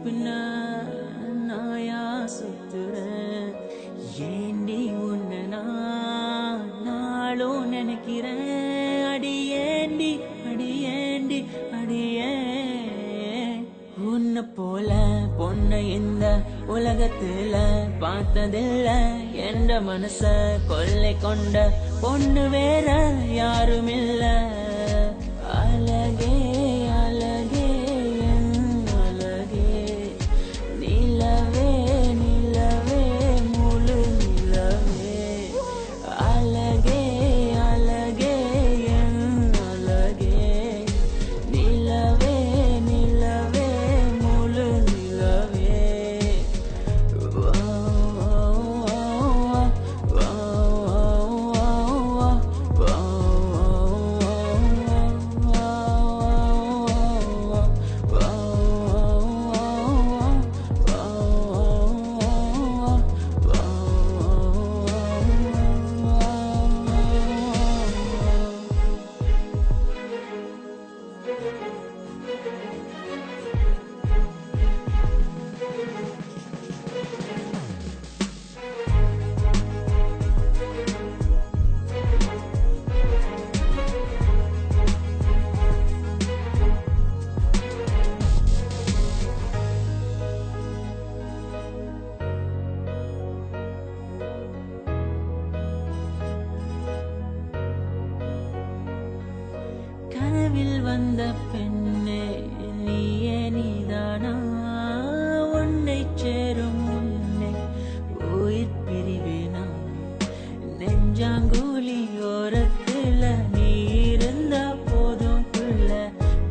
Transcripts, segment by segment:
பின்ன நாயா சுத்துறேன். ஏண்டி உன்னை நான் நாளும் நினைக்கிறேன். அடியேண்டி அடியேண்டி அடியே உன்னை போல பொண்ணை இந்த உலகத்துல பார்த்ததில்ல. என்ற மனச கொள்ளை கொண்ட பொண்ணு வேற யாரும் இல்ல. அழகே அழகே என் அழகே நிலவே நிலவே முழு நிலவே. அழகே அழகே என் அழகே நிலவே நிலவே முழு நிலவே. கனவில் வந்த பெண்ணே நீயே நீதானா? உன்னை சேரும் முன்னே உயிர் பிரிவேனா? நெஞ்சாங்குழி ஓரத்துல நீ இருந்தா போதும் புள்ள.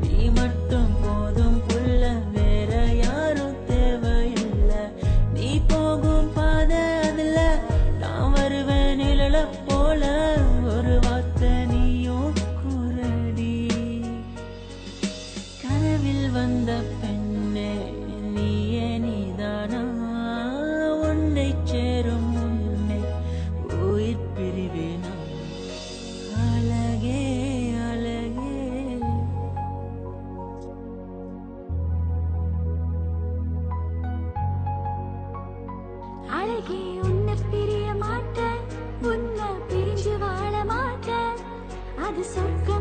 நீ மட்டும் போதும் புள்ள, வேற யாரும் தேவையில்லை. நீ போகும் பாதை அதுல நான் வருவேன் நிழல போல. ஒரு வார்த்தை நீயும் குரடி. கனவில் வந்த பெண்ணே நீயே நீதானா? உன்னை சேரும் முன்னே உயிர் பிரிவேனா? அழகே அழகே அழகே உன்னை பிரிய மாட்டேன், உன்னை பிரிஞ்சு வாழ மாட்டேன். அது சொர்க்க